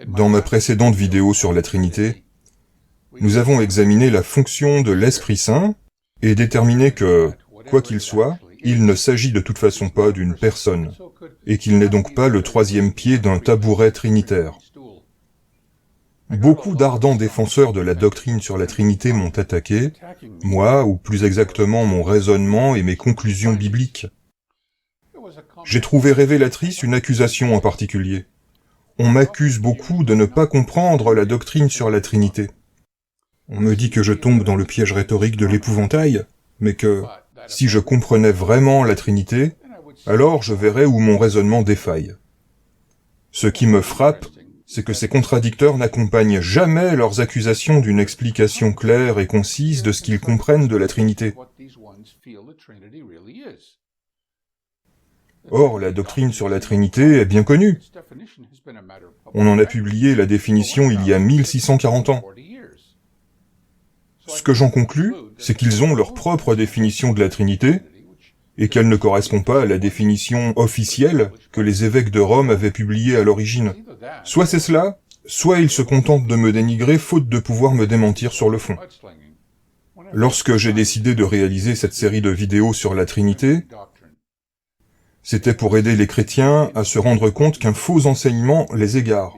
Dans ma précédente vidéo sur la Trinité, nous avons examiné la fonction de l'Esprit Saint et déterminé que, quoi qu'il soit, il ne s'agit de toute façon pas d'une personne, et qu'il n'est donc pas le troisième pied d'un tabouret trinitaire. Beaucoup d'ardents défenseurs de la doctrine sur la Trinité m'ont attaqué, moi, ou plus exactement mon raisonnement et mes conclusions bibliques. J'ai trouvé révélatrice une accusation en particulier. On m'accuse beaucoup de ne pas comprendre la doctrine sur la Trinité. On me dit que je tombe dans le piège rhétorique de l'épouvantail, mais que, si je comprenais vraiment la Trinité, alors je verrais où mon raisonnement défaille. Ce qui me frappe, c'est que ces contradicteurs n'accompagnent jamais leurs accusations d'une explication claire et concise de ce qu'ils comprennent de la Trinité. Or, la doctrine sur la Trinité est bien connue. On en a publié la définition il y a 1640 ans. Ce que j'en conclus, c'est qu'ils ont leur propre définition de la Trinité, et qu'elle ne correspond pas à la définition officielle que les évêques de Rome avaient publiée à l'origine. Soit c'est cela, soit ils se contentent de me dénigrer faute de pouvoir me démentir sur le fond. Lorsque j'ai décidé de réaliser cette série de vidéos sur la Trinité, c'était pour aider les chrétiens à se rendre compte qu'un faux enseignement les égare.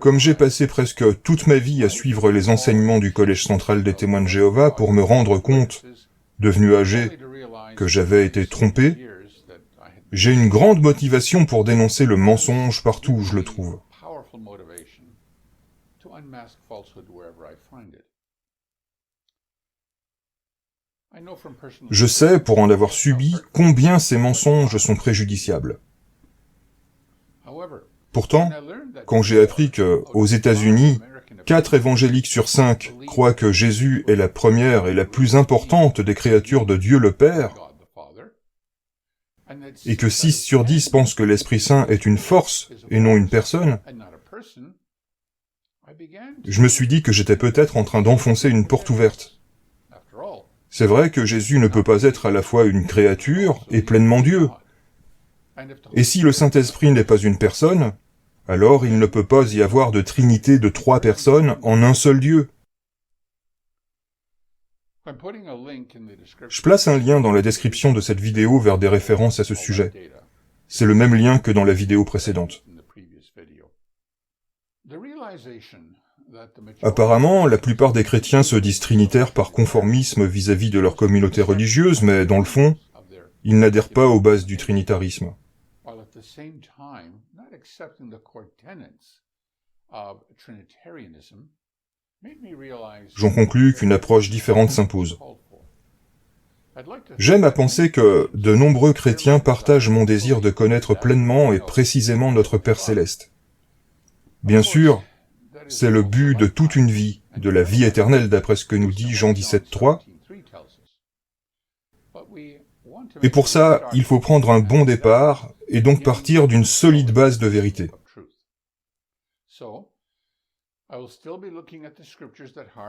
Comme j'ai passé presque toute ma vie à suivre les enseignements du Collège central des témoins de Jéhovah pour me rendre compte, devenu âgé, que j'avais été trompé, j'ai une grande motivation pour dénoncer le mensonge partout où je le trouve. Je sais, pour en avoir subi, combien ces mensonges sont préjudiciables. Pourtant, quand j'ai appris que, aux États-Unis, 4 évangéliques sur 5 croient que Jésus est la première et la plus importante des créatures de Dieu le Père, et que 6 sur 10 pensent que l'Esprit Saint est une force et non une personne, je me suis dit que j'étais peut-être en train d'enfoncer une porte ouverte. C'est vrai que Jésus ne peut pas être à la fois une créature et pleinement Dieu. Et si le Saint-Esprit n'est pas une personne, alors il ne peut pas y avoir de trinité de 3 personnes en un seul Dieu. Je place un lien dans la description de cette vidéo vers des références à ce sujet. C'est le même lien que dans la vidéo précédente. Apparemment, la plupart des chrétiens se disent trinitaires par conformisme vis-à-vis de leur communauté religieuse, mais dans le fond, ils n'adhèrent pas aux bases du trinitarisme. J'en conclus qu'une approche différente s'impose. J'aime à penser que de nombreux chrétiens partagent mon désir de connaître pleinement et précisément notre Père Céleste. Bien sûr, c'est le but de toute une vie, de la vie éternelle d'après ce que nous dit Jean 17,3. Et pour ça, il faut prendre un bon départ, et donc partir d'une solide base de vérité.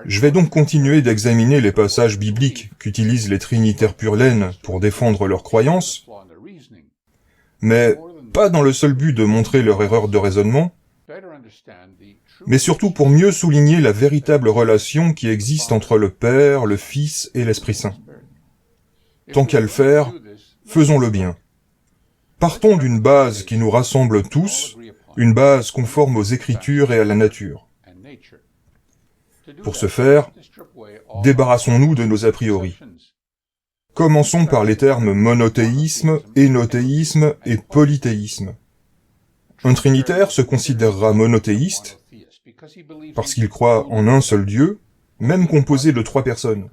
Je vais donc continuer d'examiner les passages bibliques qu'utilisent les trinitaires pur laine pour défendre leurs croyances, mais pas dans le seul but de montrer leur erreur de raisonnement, mais surtout pour mieux souligner la véritable relation qui existe entre le Père, le Fils et l'Esprit Saint. Tant qu'à le faire, faisons-le bien. Partons d'une base qui nous rassemble tous, une base conforme aux Écritures et à la nature. Pour ce faire, débarrassons-nous de nos a priori. Commençons par les termes monothéisme, énothéisme et polythéisme. Un trinitaire se considérera monothéiste parce qu'il croit en un seul Dieu, même composé de 3 personnes.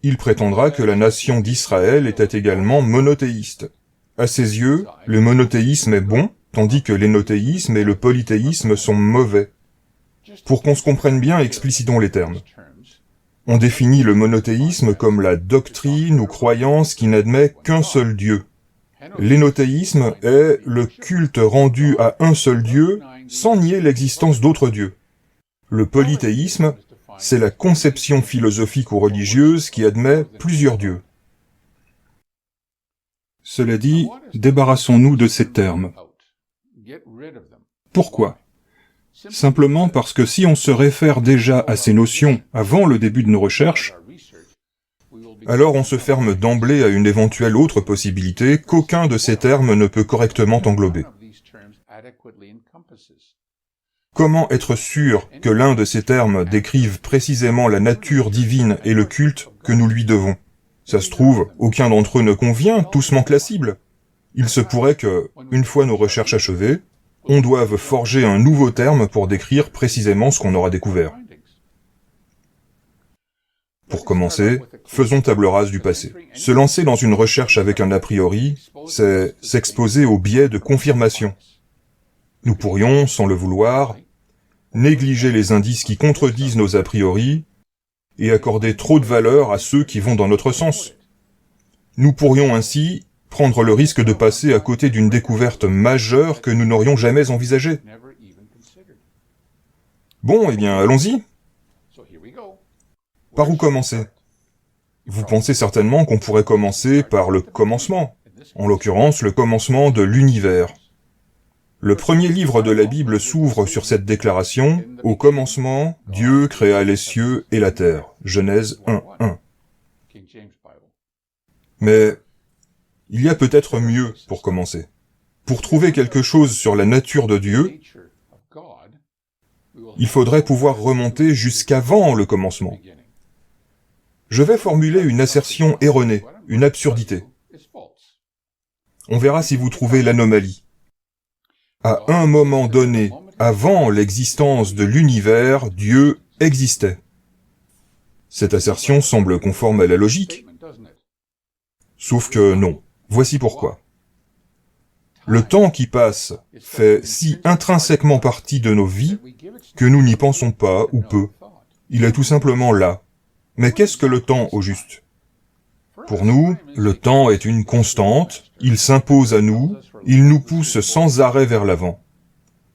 Il prétendra que la nation d'Israël était également monothéiste. À ses yeux, le monothéisme est bon, tandis que l'énothéisme et le polythéisme sont mauvais. Pour qu'on se comprenne bien, explicitons les termes. On définit le monothéisme comme la doctrine ou croyance qui n'admet qu'un seul Dieu. L'énothéisme est le culte rendu à un seul Dieu sans nier l'existence d'autres dieux. Le polythéisme, c'est la conception philosophique ou religieuse qui admet plusieurs dieux. Cela dit, débarrassons-nous de ces termes. Pourquoi ? Simplement parce que si on se réfère déjà à ces notions avant le début de nos recherches, alors on se ferme d'emblée à une éventuelle autre possibilité qu'aucun de ces termes ne peut correctement englober. Comment être sûr que l'un de ces termes décrive précisément la nature divine et le culte que nous lui devons ? Ça se trouve, aucun d'entre eux ne convient, tous manquent la cible. Il se pourrait que, une fois nos recherches achevées, on doive forger un nouveau terme pour décrire précisément ce qu'on aura découvert. Pour commencer, faisons table rase du passé. Se lancer dans une recherche avec un a priori, c'est s'exposer au biais de confirmation. Nous pourrions, sans le vouloir, négliger les indices qui contredisent nos a priori et accorder trop de valeur à ceux qui vont dans notre sens. Nous pourrions ainsi prendre le risque de passer à côté d'une découverte majeure que nous n'aurions jamais envisagée. Bon, eh bien, allons-y. Par où commencer ? Vous pensez certainement qu'on pourrait commencer par le commencement, en l'occurrence le commencement de l'univers. Le premier livre de la Bible s'ouvre sur cette déclaration « Au commencement, Dieu créa les cieux et la terre » Genèse 1:1. Mais il y a peut-être mieux pour commencer. Pour trouver quelque chose sur la nature de Dieu, il faudrait pouvoir remonter jusqu'avant le commencement. Je vais formuler une assertion erronée, une absurdité. On verra si vous trouvez l'anomalie. À un moment donné, avant l'existence de l'univers, Dieu existait. Cette assertion semble conforme à la logique. Sauf que non. Voici pourquoi. Le temps qui passe fait si intrinsèquement partie de nos vies que nous n'y pensons pas ou peu. Il est tout simplement là. Mais qu'est-ce que le temps au juste ? Pour nous, le temps est une constante, il s'impose à nous, il nous pousse sans arrêt vers l'avant.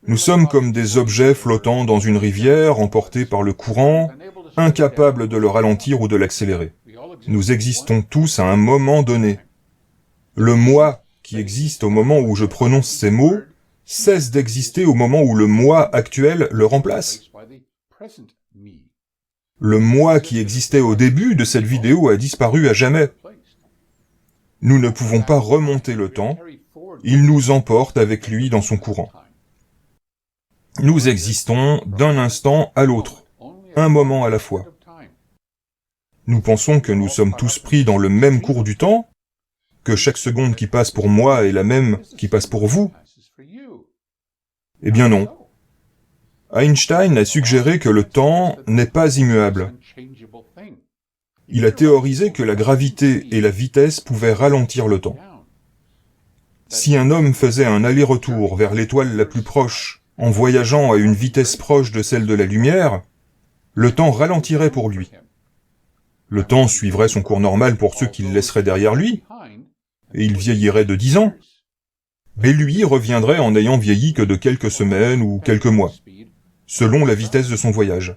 Nous sommes comme des objets flottant dans une rivière, emportés par le courant, incapables de le ralentir ou de l'accélérer. Nous existons tous à un moment donné. Le moi qui existe au moment où je prononce ces mots cesse d'exister au moment où le moi actuel le remplace. Le moi qui existait au début de cette vidéo a disparu à jamais. Nous ne pouvons pas remonter le temps, il nous emporte avec lui dans son courant. Nous existons d'un instant à l'autre, un moment à la fois. Nous pensons que nous sommes tous pris dans le même cours du temps, que chaque seconde qui passe pour moi est la même qui passe pour vous. Eh bien non. Einstein a suggéré que le temps n'est pas immuable. Il a théorisé que la gravité et la vitesse pouvaient ralentir le temps. Si un homme faisait un aller-retour vers l'étoile la plus proche en voyageant à une vitesse proche de celle de la lumière, le temps ralentirait pour lui. Le temps suivrait son cours normal pour ceux qu'il laisserait derrière lui, et il vieillirait de 10 ans. Mais lui reviendrait en n'ayant vieilli que de quelques semaines ou quelques mois, selon la vitesse de son voyage.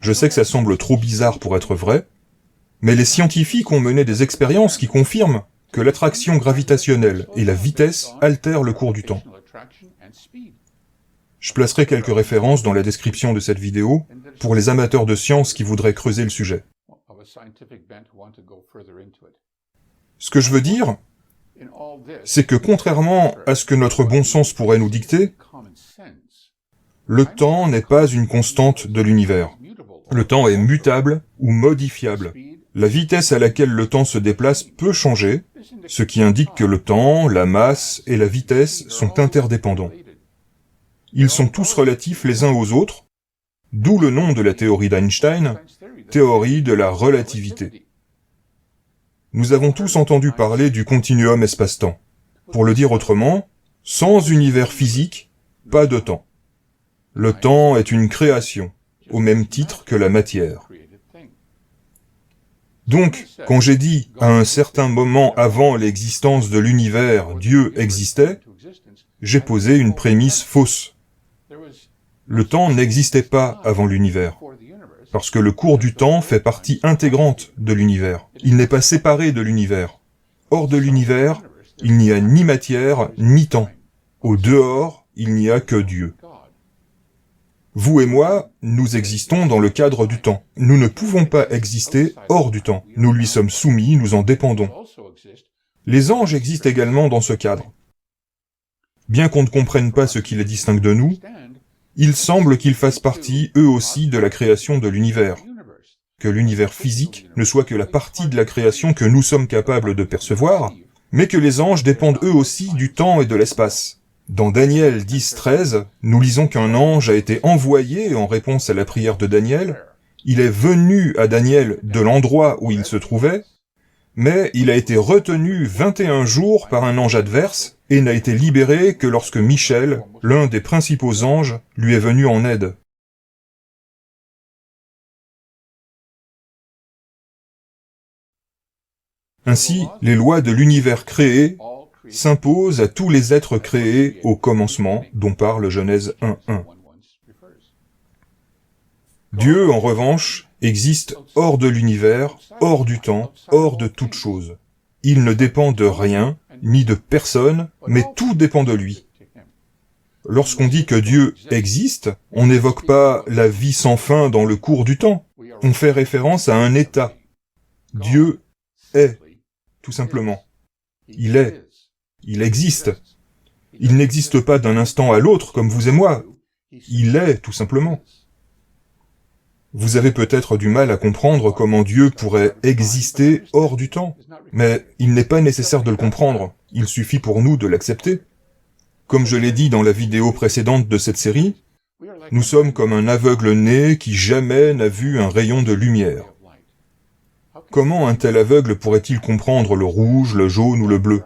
Je sais que ça semble trop bizarre pour être vrai, mais les scientifiques ont mené des expériences qui confirment que l'attraction gravitationnelle et la vitesse altèrent le cours du temps. Je placerai quelques références dans la description de cette vidéo pour les amateurs de sciences qui voudraient creuser le sujet. Ce que je veux dire, c'est que contrairement à ce que notre bon sens pourrait nous dicter, le temps n'est pas une constante de l'univers. Le temps est mutable ou modifiable. La vitesse à laquelle le temps se déplace peut changer, ce qui indique que le temps, la masse et la vitesse sont interdépendants. Ils sont tous relatifs les uns aux autres, d'où le nom de la théorie d'Einstein, théorie de la relativité. Nous avons tous entendu parler du continuum espace-temps. Pour le dire autrement, sans univers physique, pas de temps. Le temps est une création, au même titre que la matière. Donc, quand j'ai dit « à un certain moment avant l'existence de l'univers, Dieu existait », j'ai posé une prémisse fausse. Le temps n'existait pas avant l'univers, parce que le cours du temps fait partie intégrante de l'univers. Il n'est pas séparé de l'univers. Hors de l'univers, il n'y a ni matière, ni temps. Au dehors, il n'y a que Dieu. Vous et moi, nous existons dans le cadre du temps. Nous ne pouvons pas exister hors du temps. Nous lui sommes soumis, nous en dépendons. Les anges existent également dans ce cadre. Bien qu'on ne comprenne pas ce qui les distingue de nous, il semble qu'ils fassent partie, eux aussi, de la création de l'univers. Que l'univers physique ne soit que la partie de la création que nous sommes capables de percevoir, mais que les anges dépendent eux aussi du temps et de l'espace. Dans Daniel 10:13, nous lisons qu'un ange a été envoyé en réponse à la prière de Daniel. Il est venu à Daniel de l'endroit où il se trouvait, mais il a été retenu 21 jours par un ange adverse et n'a été libéré que lorsque Michel, l'un des principaux anges, lui est venu en aide. Ainsi, les lois de l'univers créé s'imposent à tous les êtres créés au commencement, dont parle Genèse 1:1. Dieu, en revanche, existe hors de l'univers, hors du temps, hors de toute chose. Il ne dépend de rien, ni de personne, mais tout dépend de lui. Lorsqu'on dit que Dieu existe, on n'évoque pas la vie sans fin dans le cours du temps. On fait référence à un état. Dieu est, tout simplement. Il est. Il existe. Il n'existe pas d'un instant à l'autre comme vous et moi. Il est, tout simplement. Vous avez peut-être du mal à comprendre comment Dieu pourrait exister hors du temps, mais il n'est pas nécessaire de le comprendre, il suffit pour nous de l'accepter. Comme je l'ai dit dans la vidéo précédente de cette série, nous sommes comme un aveugle-né qui jamais n'a vu un rayon de lumière. Comment un tel aveugle pourrait-il comprendre le rouge, le jaune ou le bleu ?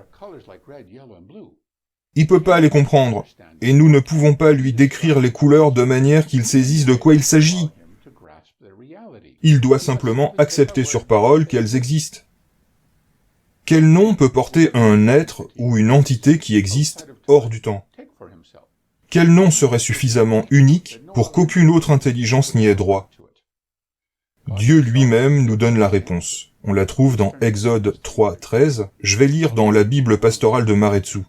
Il peut pas les comprendre, et nous ne pouvons pas lui décrire les couleurs de manière qu'il saisisse de quoi il s'agit. Il doit simplement accepter sur parole qu'elles existent. Quel nom peut porter un être ou une entité qui existe hors du temps? Quel nom serait suffisamment unique pour qu'aucune autre intelligence n'y ait droit? Dieu lui-même nous donne la réponse. On la trouve dans Exode 3:13. Je vais lire dans la Bible pastorale de Maretsu.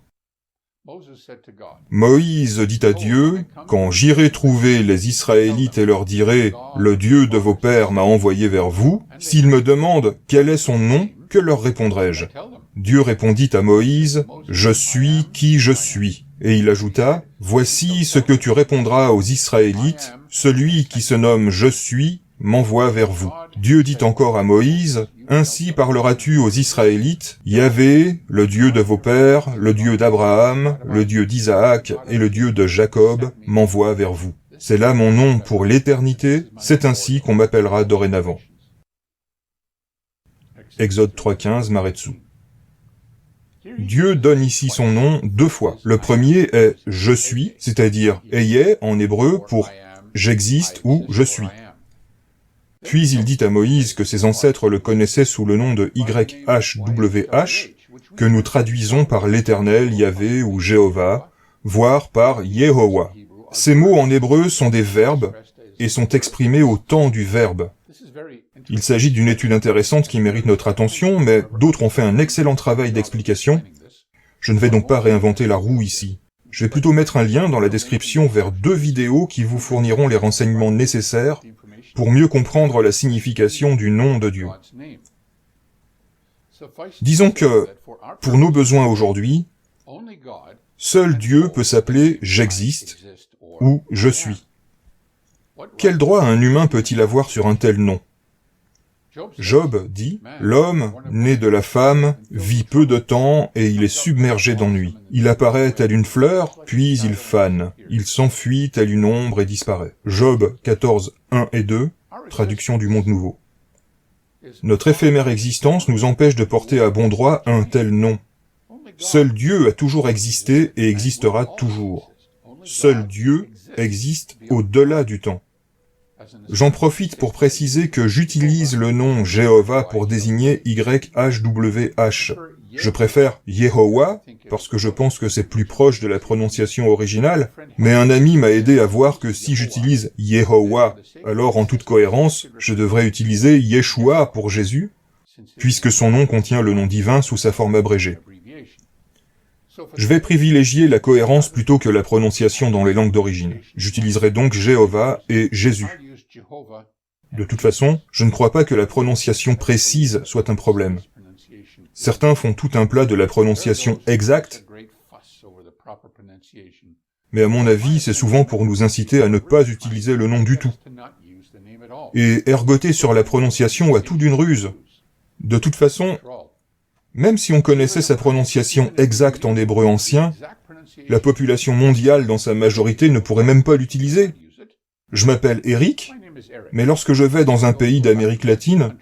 Moïse dit à Dieu, « Quand j'irai trouver les Israélites et leur dirai, « Le Dieu de vos pères m'a envoyé vers vous », s'ils me demandent quel est son nom, que leur répondrai-je? Dieu répondit à Moïse, « Je suis qui je suis ». Et il ajouta, « Voici ce que tu répondras aux Israélites, celui qui se nomme Je suis m'envoie vers vous. » Dieu dit encore à Moïse, « Ainsi parleras-tu aux Israélites, Yahvé, le Dieu de vos pères, le Dieu d'Abraham, le Dieu d'Isaac et le Dieu de Jacob m'envoie vers vous. C'est là mon nom pour l'éternité, c'est ainsi qu'on m'appellera dorénavant. » Exode 3:15, Maretsu. Dieu donne ici son nom deux fois. Le premier est « Je suis », c'est-à-dire « Eyeh » en hébreu pour « J'existe » ou « Je suis ». Puis il dit à Moïse que ses ancêtres le connaissaient sous le nom de YHWH, que nous traduisons par l'Éternel, Yahvé ou Jéhovah, voire par Yehovah. Ces mots en hébreu sont des verbes et sont exprimés au temps du verbe. Il s'agit d'une étude intéressante qui mérite notre attention, mais d'autres ont fait un excellent travail d'explication. Je ne vais donc pas réinventer la roue ici. Je vais plutôt mettre un lien dans la description vers 2 vidéos qui vous fourniront les renseignements nécessaires pour mieux comprendre la signification du nom de Dieu. Disons que, pour nos besoins aujourd'hui, seul Dieu peut s'appeler « J'existe » ou « Je suis ». Quel droit un humain peut-il avoir sur un tel nom? Job dit, « L'homme, né de la femme, vit peu de temps et il est submergé d'ennui. Il apparaît tel une fleur, puis il fane. Il s'enfuit tel une ombre et disparaît. » Job 14, 1 et 2, traduction du Monde Nouveau. Notre éphémère existence nous empêche de porter à bon droit un tel nom. Seul Dieu a toujours existé et existera toujours. Seul Dieu existe au-delà du temps. J'en profite pour préciser que j'utilise le nom Jéhovah pour désigner YHWH. Je préfère Yehovah, parce que je pense que c'est plus proche de la prononciation originale, mais un ami m'a aidé à voir que si j'utilise Yehovah, alors en toute cohérence, je devrais utiliser Yeshua pour Jésus, puisque son nom contient le nom divin sous sa forme abrégée. Je vais privilégier la cohérence plutôt que la prononciation dans les langues d'origine. J'utiliserai donc Jéhovah et Jésus. De toute façon, je ne crois pas que la prononciation précise soit un problème. Certains font tout un plat de la prononciation exacte, mais à mon avis, c'est souvent pour nous inciter à ne pas utiliser le nom du tout. Et ergoter sur la prononciation a tout d'une ruse. De toute façon, même si on connaissait sa prononciation exacte en hébreu ancien, la population mondiale dans sa majorité ne pourrait même pas l'utiliser. Je m'appelle Eric, mais lorsque je vais dans un pays d'Amérique latine,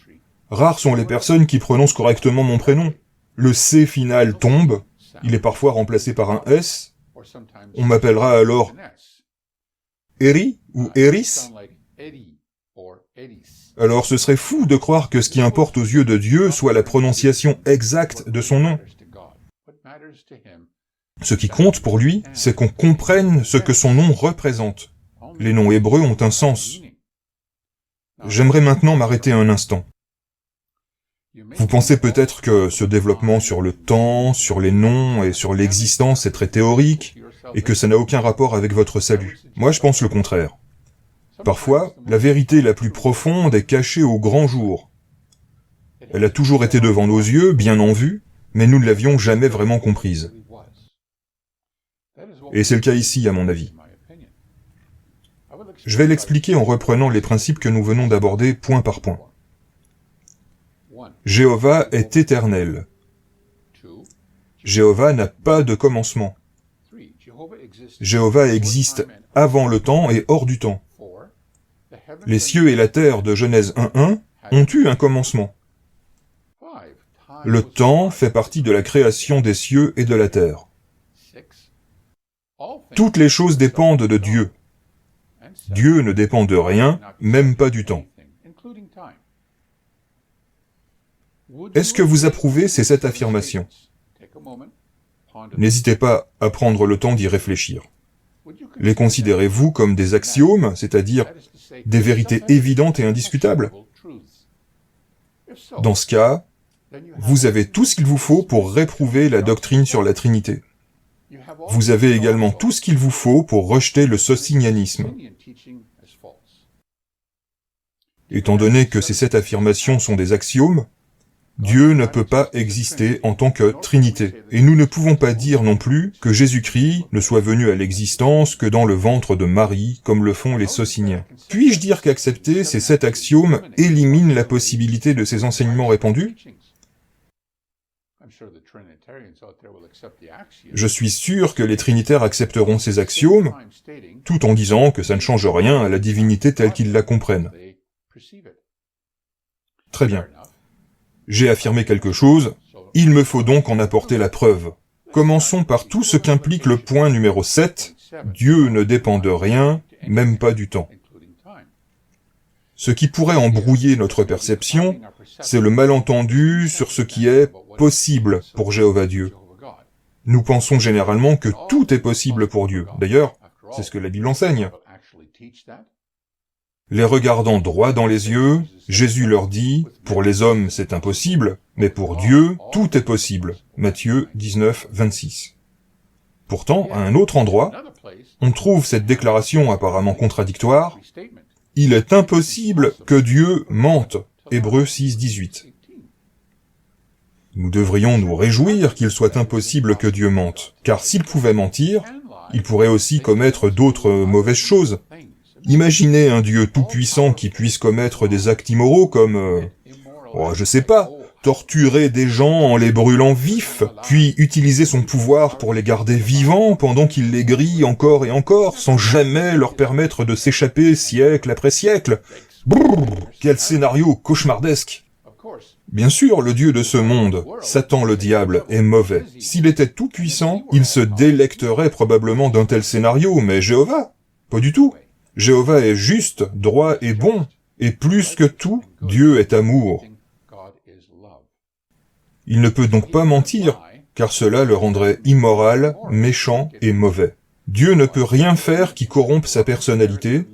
rares sont les personnes qui prononcent correctement mon prénom. Le C final tombe, il est parfois remplacé par un S. On m'appellera alors Eri ou Eris. Alors ce serait fou de croire que ce qui importe aux yeux de Dieu soit la prononciation exacte de son nom. Ce qui compte pour lui, c'est qu'on comprenne ce que son nom représente. Les noms hébreux ont un sens. J'aimerais maintenant m'arrêter un instant. Vous pensez peut-être que ce développement sur le temps, sur les noms et sur l'existence est très théorique, et que ça n'a aucun rapport avec votre salut. Moi, je pense le contraire. Parfois, la vérité la plus profonde est cachée au grand jour. Elle a toujours été devant nos yeux, bien en vue, mais nous ne l'avions jamais vraiment comprise. Et c'est le cas ici, à mon avis. Je vais l'expliquer en reprenant les principes que nous venons d'aborder point par point. Jéhovah est éternel. Jéhovah n'a pas de commencement. Jéhovah existe avant le temps et hors du temps. Les cieux et la terre de Genèse 1.1 ont eu un commencement. Le temps fait partie de la création des cieux et de la terre. Toutes les choses dépendent de Dieu. Dieu ne dépend de rien, même pas du temps. Est-ce que vous approuvez ces 7 affirmations? N'hésitez pas à prendre le temps d'y réfléchir. Les considérez-vous comme des axiomes, c'est-à-dire des vérités évidentes et indiscutables? Dans ce cas, vous avez tout ce qu'il vous faut pour réprouver la doctrine sur la Trinité. Vous avez également tout ce qu'il vous faut pour rejeter le socinianisme. Étant donné que ces 7 affirmations sont des axiomes, Dieu ne peut pas exister en tant que Trinité. Et nous ne pouvons pas dire non plus que Jésus-Christ ne soit venu à l'existence que dans le ventre de Marie, comme le font les sociniens. Puis-je dire qu'accepter ces 7 axiomes élimine la possibilité de ces enseignements répandus? Je suis sûr que les trinitaires accepteront ces axiomes, tout en disant que ça ne change rien à la divinité telle qu'ils la comprennent. Très bien. J'ai affirmé quelque chose, il me faut donc en apporter la preuve. Commençons par tout ce qu'implique le point numéro 7, Dieu ne dépend de rien, même pas du temps. Ce qui pourrait embrouiller notre perception, c'est le malentendu sur ce qui est possible pour Jéhovah Dieu. Nous pensons généralement que tout est possible pour Dieu. D'ailleurs, c'est ce que la Bible enseigne. Les regardant droit dans les yeux, Jésus leur dit, « Pour les hommes, c'est impossible, mais pour Dieu, tout est possible. » Matthieu 19, 26. Pourtant, à un autre endroit, on trouve cette déclaration apparemment contradictoire. « Il est impossible que Dieu mente. » Hébreux 6, 18. Nous devrions nous réjouir qu'il soit impossible que Dieu mente, car s'il pouvait mentir, il pourrait aussi commettre d'autres mauvaises choses. Imaginez un Dieu tout-puissant qui puisse commettre des actes immoraux comme, je sais pas, torturer des gens en les brûlant vifs, puis utiliser son pouvoir pour les garder vivants pendant qu'il les grille encore et encore, sans jamais leur permettre de s'échapper siècle après siècle. Brrr, quel scénario cauchemardesque! Bien sûr, le Dieu de ce monde, Satan le diable, est mauvais. S'il était tout-puissant, il se délecterait probablement d'un tel scénario, mais Jéhovah, pas du tout. Jéhovah est juste, droit et bon, et plus que tout, Dieu est amour. Il ne peut donc pas mentir, car cela le rendrait immoral, méchant et mauvais. Dieu ne peut rien faire qui corrompe sa personnalité,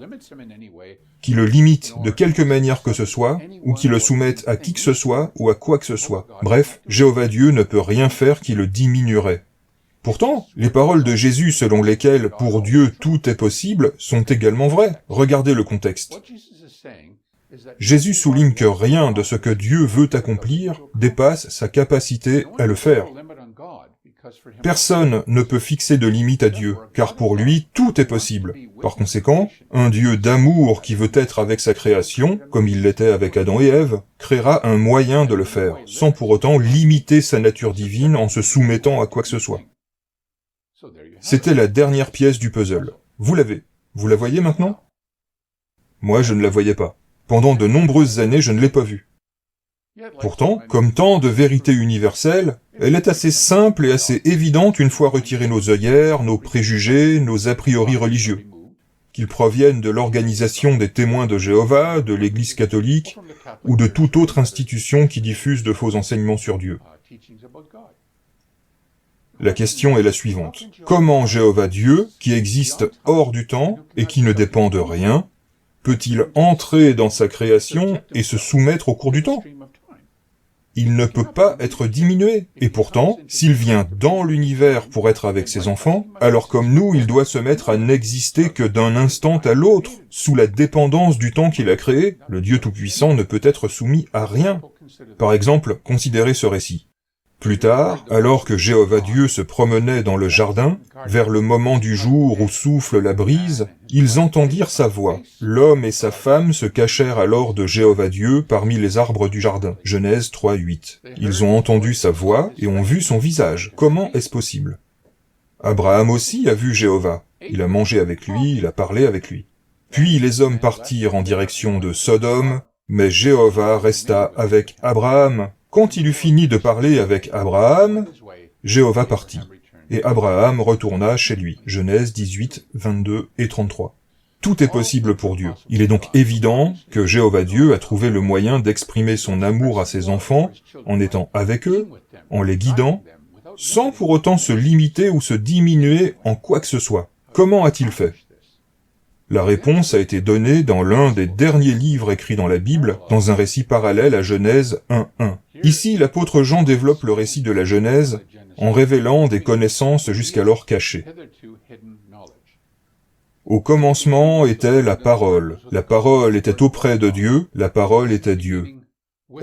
qui le limite de quelque manière que ce soit, ou qui le soumette à qui que ce soit ou à quoi que ce soit. Bref, Jéhovah Dieu ne peut rien faire qui le diminuerait. Pourtant, les paroles de Jésus selon lesquelles pour Dieu tout est possible sont également vraies. Regardez le contexte. Jésus souligne que rien de ce que Dieu veut accomplir dépasse sa capacité à le faire. Personne ne peut fixer de limite à Dieu, car pour lui, tout est possible. Par conséquent, un Dieu d'amour qui veut être avec sa création, comme il l'était avec Adam et Ève, créera un moyen de le faire, sans pour autant limiter sa nature divine en se soumettant à quoi que ce soit. C'était la dernière pièce du puzzle. Vous l'avez. Vous la voyez maintenant? Moi, je ne la voyais pas. Pendant de nombreuses années, je ne l'ai pas vue. Pourtant, comme tant de vérités universelles, elle est assez simple et assez évidente une fois retirés nos œillères, nos préjugés, nos a priori religieux. Qu'ils proviennent de l'organisation des témoins de Jéhovah, de l'Église catholique, ou de toute autre institution qui diffuse de faux enseignements sur Dieu. La question est la suivante. Comment Jéhovah Dieu, qui existe hors du temps et qui ne dépend de rien, peut-il entrer dans sa création et se soumettre au cours du temps? Il ne peut pas être diminué. Et pourtant, s'il vient dans l'univers pour être avec ses enfants, alors comme nous, il doit se mettre à n'exister que d'un instant à l'autre, sous la dépendance du temps qu'il a créé. Le Dieu Tout-Puissant ne peut être soumis à rien. Par exemple, considérez ce récit. Plus tard, alors que Jéhovah Dieu se promenait dans le jardin, vers le moment du jour où souffle la brise, ils entendirent sa voix. L'homme et sa femme se cachèrent alors de Jéhovah Dieu parmi les arbres du jardin. Genèse 3:8. Ils ont entendu sa voix et ont vu son visage. Comment est-ce possible? Abraham aussi a vu Jéhovah. Il a mangé avec lui, il a parlé avec lui. Puis les hommes partirent en direction de Sodome, mais Jéhovah resta avec Abraham. Quand il eut fini de parler avec Abraham, Jéhovah partit, et Abraham retourna chez lui. Genèse 18, 22 et 33. Tout est possible pour Dieu. Il est donc évident que Jéhovah Dieu a trouvé le moyen d'exprimer son amour à ses enfants en étant avec eux, en les guidant, sans pour autant se limiter ou se diminuer en quoi que ce soit. Comment a-t-il fait? La réponse a été donnée dans l'un des derniers livres écrits dans la Bible, dans un récit parallèle à Genèse 1:1. Ici, l'apôtre Jean développe le récit de la Genèse en révélant des connaissances jusqu'alors cachées. Au commencement était la parole. La parole était auprès de Dieu, la parole était Dieu.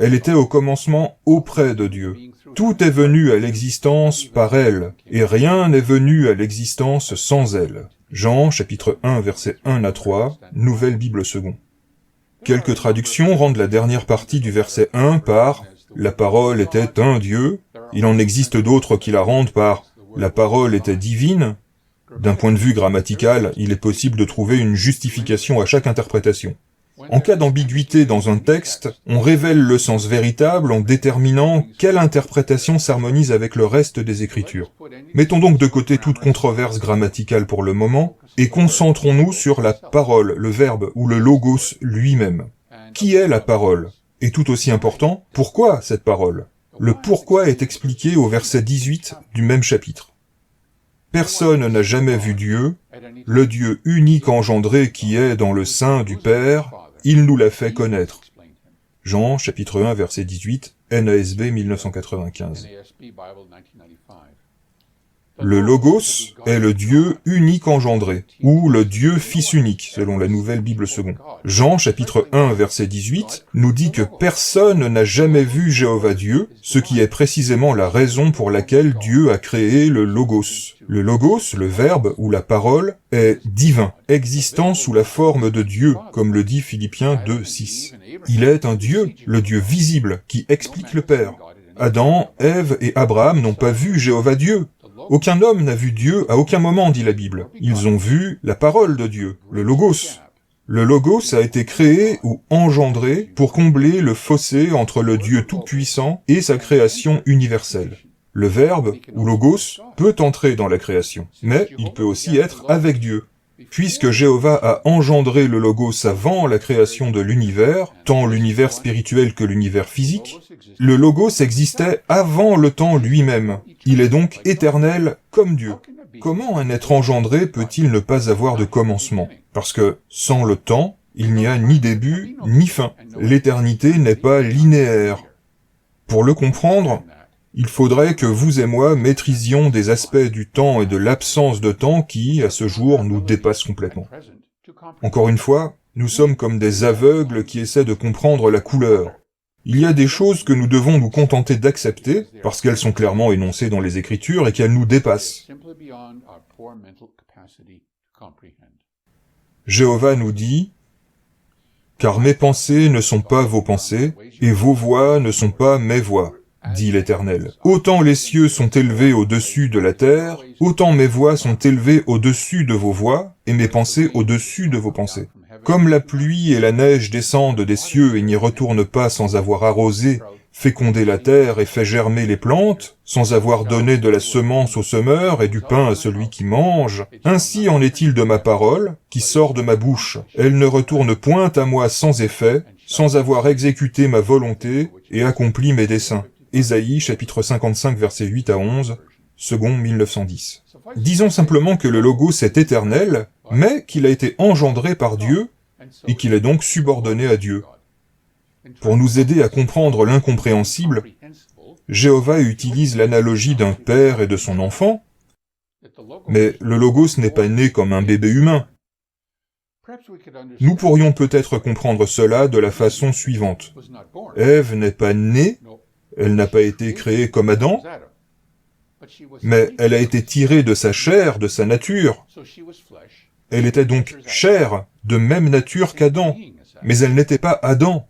Elle était au commencement auprès de Dieu. Tout est venu à l'existence par elle, et rien n'est venu à l'existence sans elle. Jean, chapitre 1, versets 1 à 3, Nouvelle Bible seconde. Quelques traductions rendent la dernière partie du verset 1 par « La parole était un Dieu ». Il en existe d'autres qui la rendent par « La parole était divine ». D'un point de vue grammatical, il est possible de trouver une justification à chaque interprétation. En cas d'ambiguïté dans un texte, on révèle le sens véritable en déterminant quelle interprétation s'harmonise avec le reste des Écritures. Mettons donc de côté toute controverse grammaticale pour le moment, et concentrons-nous sur la parole, le verbe ou le logos lui-même. Qui est la parole? Et tout aussi important, pourquoi cette parole? Le pourquoi est expliqué au verset 18 du même chapitre. Personne n'a jamais vu Dieu, le Dieu unique engendré qui est dans le sein du Père, il nous l'a fait connaître. Jean, chapitre 1, verset 18, NASB 1995. Le Logos est le Dieu unique engendré, ou le Dieu Fils unique, selon la Nouvelle Bible seconde. Jean, chapitre 1, verset 18, nous dit que personne n'a jamais vu Jéhovah Dieu, ce qui est précisément la raison pour laquelle Dieu a créé le Logos. Le Logos, le Verbe ou la parole, est divin, existant sous la forme de Dieu, comme le dit Philippiens 2, 6. Il est un Dieu, le Dieu visible, qui explique le Père. Adam, Ève et Abraham n'ont pas vu Jéhovah Dieu. Aucun homme n'a vu Dieu à aucun moment, dit la Bible. Ils ont vu la parole de Dieu, le Logos. Le Logos a été créé ou engendré pour combler le fossé entre le Dieu Tout-Puissant et sa création universelle. Le Verbe, ou Logos, peut entrer dans la création, mais il peut aussi être avec Dieu. Puisque Jéhovah a engendré le Logos avant la création de l'univers, tant l'univers spirituel que l'univers physique, le Logos existait avant le temps lui-même. Il est donc éternel comme Dieu. comment un être engendré peut-il ne pas avoir de commencement? Parce que, sans le temps, il n'y a ni début, ni fin. L'éternité n'est pas linéaire. Pour le comprendre, il faudrait que vous et moi maîtrisions des aspects du temps et de l'absence de temps qui, à ce jour, nous dépassent complètement. Encore une fois, nous sommes comme des aveugles qui essaient de comprendre la couleur. Il y a des choses que nous devons nous contenter d'accepter, parce qu'elles sont clairement énoncées dans les Écritures et qu'elles nous dépassent. Jéhovah nous dit, « Car mes pensées ne sont pas vos pensées, et vos voies ne sont pas mes voies, dit l'Éternel. Autant les cieux sont élevés au-dessus de la terre, autant mes voies sont élevées au-dessus de vos voies, et mes pensées au-dessus de vos pensées. Comme la pluie et la neige descendent des cieux et n'y retournent pas sans avoir arrosé, fécondé la terre et fait germer les plantes, sans avoir donné de la semence au semeur et du pain à celui qui mange, ainsi en est-il de ma parole, qui sort de ma bouche. Elle ne retourne point à moi sans effet, sans avoir exécuté ma volonté et accompli mes desseins. » Ésaïe, chapitre 55, versets 8 à 11, second 1910. Disons simplement que le Logos est éternel, mais qu'il a été engendré par Dieu, et qu'il est donc subordonné à Dieu. Pour nous aider à comprendre l'incompréhensible, Jéhovah utilise l'analogie d'un père et de son enfant, mais le Logos n'est pas né comme un bébé humain. Nous pourrions peut-être comprendre cela de la façon suivante. Ève n'est pas née, elle n'a pas été créée comme Adam, mais elle a été tirée de sa chair, de sa nature. Elle était donc chair, de même nature qu'Adam, mais elle n'était pas Adam.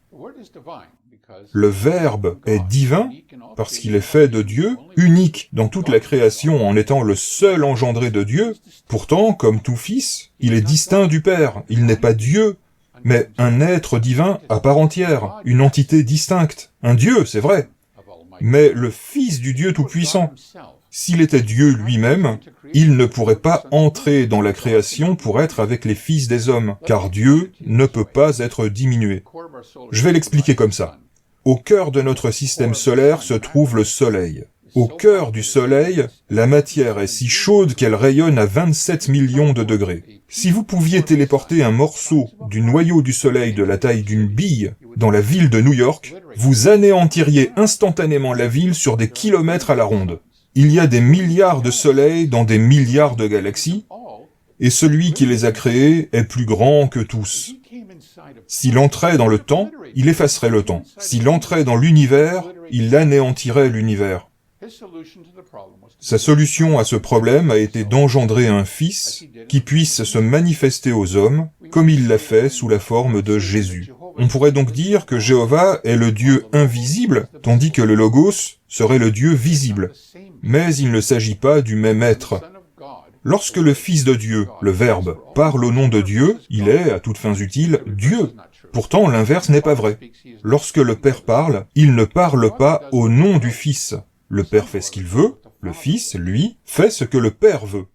Le Verbe est divin, parce qu'il est fait de Dieu, unique dans toute la création en étant le seul engendré de Dieu. Pourtant, comme tout fils, il est distinct du Père, il n'est pas Dieu, mais un être divin à part entière, une entité distincte, un Dieu, c'est vrai, mais le Fils du Dieu Tout-Puissant. S'il était Dieu lui-même, il ne pourrait pas entrer dans la création pour être avec les fils des hommes, car Dieu ne peut pas être diminué. Je vais l'expliquer comme ça. Au cœur de notre système solaire se trouve le Soleil. Au cœur du Soleil, la matière est si chaude qu'elle rayonne à 27 millions de degrés. Si vous pouviez téléporter un morceau du noyau du Soleil de la taille d'une bille dans la ville de New York, vous anéantiriez instantanément la ville sur des kilomètres à la ronde. Il y a des milliards de soleils dans des milliards de galaxies, et celui qui les a créés est plus grand que tous. S'il entrait dans le temps, il effacerait le temps. S'il entrait dans l'univers, il anéantirait l'univers. Sa solution à ce problème a été d'engendrer un Fils qui puisse se manifester aux hommes, comme il l'a fait sous la forme de Jésus. On pourrait donc dire que Jéhovah est le Dieu invisible, tandis que le Logos serait le Dieu visible. Mais il ne s'agit pas du même être. Lorsque le Fils de Dieu, le Verbe, parle au nom de Dieu, il est, à toutes fins utiles, Dieu. Pourtant, l'inverse n'est pas vrai. Lorsque le Père parle, il ne parle pas au nom du Fils. Le Père fait ce qu'il veut, le Fils, lui, fait ce que le Père veut.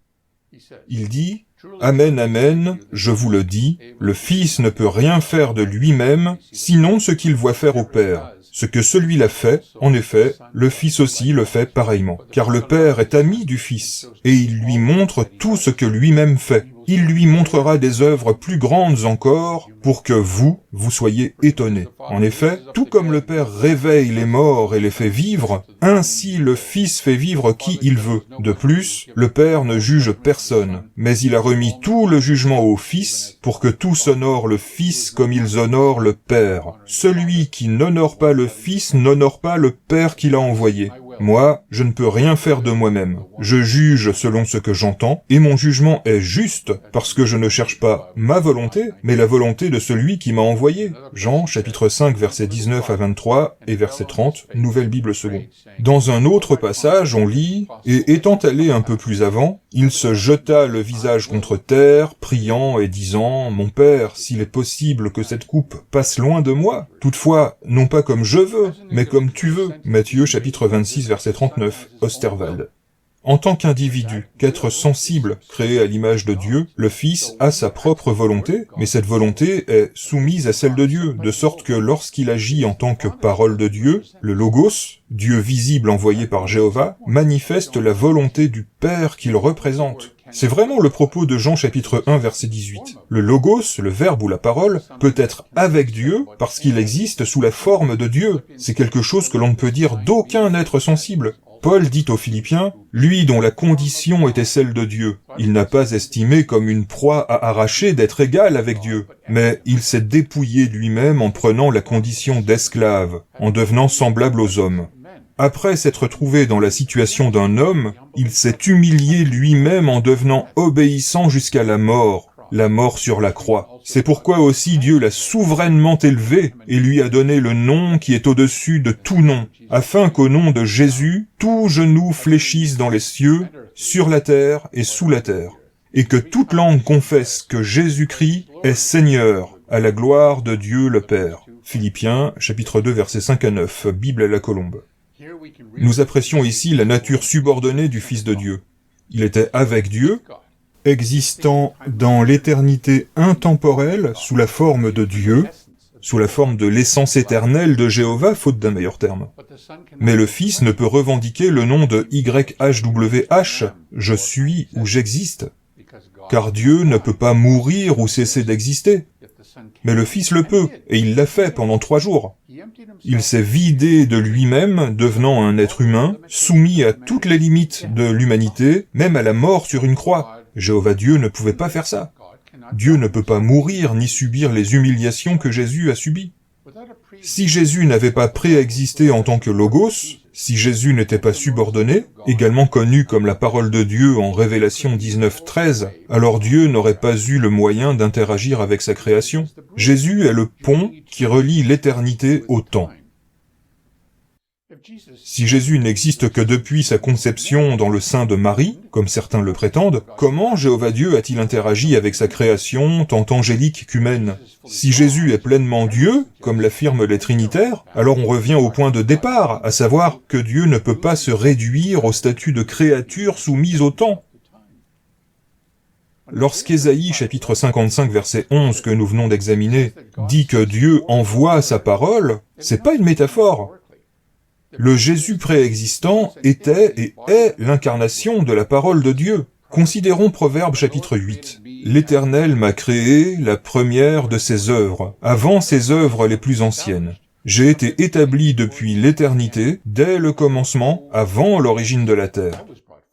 Il dit « Amen, amen, je vous le dis, le Fils ne peut rien faire de lui-même, sinon ce qu'il voit faire au Père. Ce que celui-là fait, en effet, le Fils aussi le fait pareillement. Car le Père est ami du Fils, et il lui montre tout ce que lui-même fait. Il lui montrera des œuvres plus grandes encore, pour que vous soyez étonnés. En effet, tout comme le Père réveille les morts et les fait vivre, ainsi le Fils fait vivre qui il veut. De plus, le Père ne juge personne, mais il a remis tout le jugement au Fils, pour que tous honorent le Fils comme ils honorent le Père. Celui qui n'honore pas le Fils n'honore pas le Père qui l'a envoyé. Moi, je ne peux rien faire de moi-même. Je juge selon ce que j'entends, et mon jugement est juste, parce que je ne cherche pas ma volonté, mais la volonté de celui qui m'a envoyé. Jean, chapitre 5, versets 19 à 23 et verset 30, Nouvelle Bible seconde. Dans un autre passage, on lit « Et étant allé un peu plus avant, il se jeta le visage contre terre, priant et disant « Mon Père, s'il est possible que cette coupe passe loin de moi, toutefois, non pas comme je veux, mais comme tu veux. » Matthieu, chapitre 26, verset 39, Osterwald. En tant qu'individu, qu'être sensible, créé à l'image de Dieu, le Fils a sa propre volonté, mais cette volonté est soumise à celle de Dieu, de sorte que lorsqu'il agit en tant que parole de Dieu, le Logos, Dieu visible envoyé par Jéhovah, manifeste la volonté du Père qu'il représente. C'est vraiment le propos de Jean chapitre 1 verset 18. Le Logos, le Verbe ou la parole, peut être avec Dieu parce qu'il existe sous la forme de Dieu. C'est quelque chose que l'on ne peut dire d'aucun être sensible. Paul dit aux Philippiens, « Lui dont la condition était celle de Dieu, il n'a pas estimé comme une proie à arracher d'être égal avec Dieu, mais il s'est dépouillé lui-même en prenant la condition d'esclave, en devenant semblable aux hommes. Après s'être trouvé dans la situation d'un homme, il s'est humilié lui-même en devenant obéissant jusqu'à la mort sur la croix. C'est pourquoi aussi Dieu l'a souverainement élevé et lui a donné le nom qui est au-dessus de tout nom, afin qu'au nom de Jésus, tout genou fléchisse dans les cieux, sur la terre et sous la terre, et que toute langue confesse que Jésus-Christ est Seigneur, à la gloire de Dieu le Père. » Philippiens, chapitre 2, versets 5 à 9, Bible à la colombe. Nous apprécions ici la nature subordonnée du Fils de Dieu. Il était avec Dieu, existant dans l'éternité intemporelle sous la forme de Dieu, sous la forme de l'essence éternelle de Jéhovah, faute d'un meilleur terme. Mais le Fils ne peut revendiquer le nom de YHWH, je suis ou j'existe, car Dieu ne peut pas mourir ou cesser d'exister. Mais le Fils le peut, et il l'a fait pendant 3 jours. Il s'est vidé de lui-même, devenant un être humain, soumis à toutes les limites de l'humanité, même à la mort sur une croix. Jéhovah Dieu ne pouvait pas faire ça. Dieu ne peut pas mourir ni subir les humiliations que Jésus a subies. Si Jésus n'avait pas préexisté en tant que Logos, si Jésus n'était pas subordonné, également connu comme la parole de Dieu en Révélation 19:13, alors Dieu n'aurait pas eu le moyen d'interagir avec sa création. Jésus est le pont qui relie l'éternité au temps. Si Jésus n'existe que depuis sa conception dans le sein de Marie, comme certains le prétendent, comment Jéhovah Dieu a-t-il interagi avec sa création, tant angélique qu'humaine? Si Jésus est pleinement Dieu, comme l'affirment les Trinitaires, alors on revient au point de départ, à savoir que Dieu ne peut pas se réduire au statut de créature soumise au temps. Lorsqu'Ésaïe, chapitre 55, verset 11, que nous venons d'examiner, dit que Dieu envoie sa parole, c'est pas une métaphore. Le Jésus préexistant était et est l'incarnation de la parole de Dieu. Considérons Proverbe chapitre 8. « L'Éternel m'a créé la première de ses œuvres, avant ses œuvres les plus anciennes. J'ai été établi depuis l'éternité, dès le commencement, avant l'origine de la terre.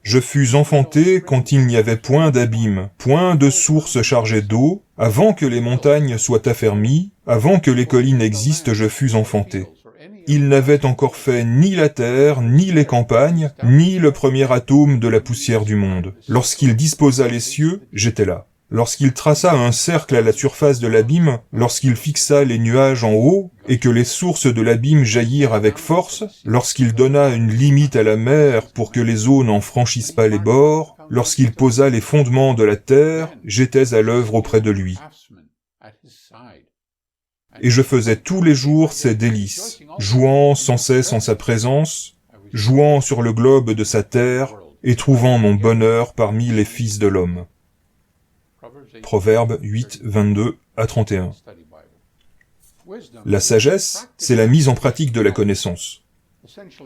Je fus enfanté quand il n'y avait point d'abîme, point de source chargée d'eau, avant que les montagnes soient affermies, avant que les collines existent, je fus enfanté. Il n'avait encore fait ni la terre, ni les campagnes, ni le premier atome de la poussière du monde. Lorsqu'il disposa les cieux, j'étais là. Lorsqu'il traça un cercle à la surface de l'abîme, lorsqu'il fixa les nuages en haut, et que les sources de l'abîme jaillirent avec force, lorsqu'il donna une limite à la mer pour que les eaux n'en franchissent pas les bords, lorsqu'il posa les fondements de la terre, j'étais à l'œuvre auprès de lui. Et je faisais tous les jours ses délices, jouant sans cesse en sa présence, jouant sur le globe de sa terre, et trouvant mon bonheur parmi les fils de l'homme. » Proverbe 8, 22 à 31. La sagesse, c'est la mise en pratique de la connaissance.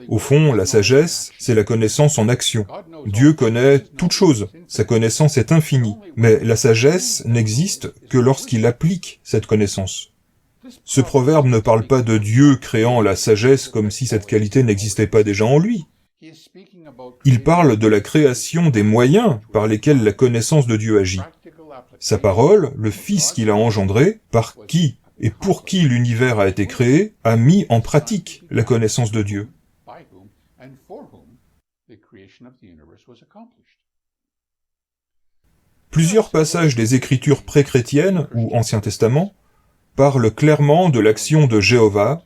Au fond, la sagesse, c'est la connaissance en action. Dieu connaît toutes choses, sa connaissance est infinie, mais la sagesse n'existe que lorsqu'il applique cette connaissance. Ce proverbe ne parle pas de Dieu créant la sagesse comme si cette qualité n'existait pas déjà en lui. Il parle de la création des moyens par lesquels la connaissance de Dieu agit. Sa parole, le Fils qu'il a engendré, par qui et pour qui l'univers a été créé, a mis en pratique la connaissance de Dieu. Plusieurs passages des Écritures pré-chrétiennes ou Ancien Testament parlent clairement de l'action de Jéhovah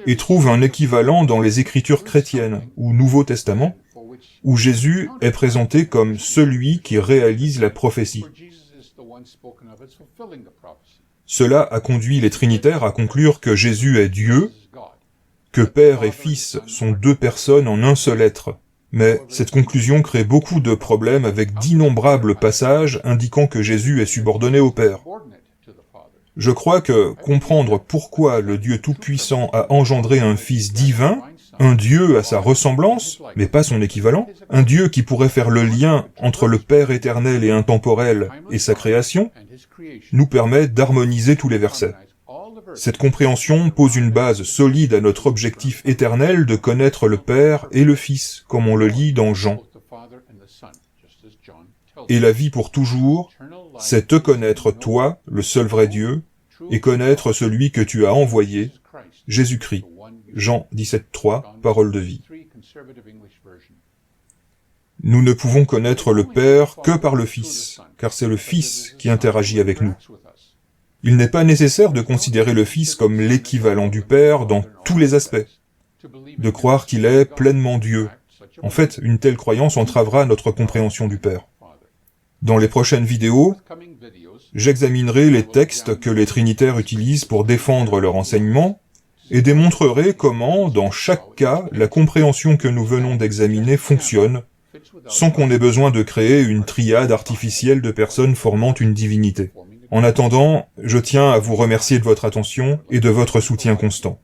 et trouvent un équivalent dans les Écritures chrétiennes ou Nouveau Testament, où Jésus est présenté comme celui qui réalise la prophétie. Cela a conduit les Trinitaires à conclure que Jésus est Dieu, que Père et Fils sont 2 personnes en un seul être. Mais cette conclusion crée beaucoup de problèmes avec d'innombrables passages indiquant que Jésus est subordonné au Père. Je crois que comprendre pourquoi le Dieu Tout-Puissant a engendré un Fils divin, un Dieu à sa ressemblance, mais pas son équivalent, un Dieu qui pourrait faire le lien entre le Père éternel et intemporel et sa création, nous permet d'harmoniser tous les versets. Cette compréhension pose une base solide à notre objectif éternel de connaître le Père et le Fils, comme on le lit dans Jean. Et la vie pour toujours, c'est te connaître toi, le seul vrai Dieu, et connaître celui que tu as envoyé, Jésus-Christ. Jean 17,3, parole de vie. Nous ne pouvons connaître le Père que par le Fils, car c'est le Fils qui interagit avec nous. Il n'est pas nécessaire de considérer le Fils comme l'équivalent du Père dans tous les aspects, de croire qu'il est pleinement Dieu. En fait, une telle croyance entravera notre compréhension du Père. Dans les prochaines vidéos, j'examinerai les textes que les Trinitaires utilisent pour défendre leur enseignement et démontrerai comment, dans chaque cas, la compréhension que nous venons d'examiner fonctionne, sans qu'on ait besoin de créer une triade artificielle de personnes formant une divinité. En attendant, je tiens à vous remercier de votre attention et de votre soutien constant.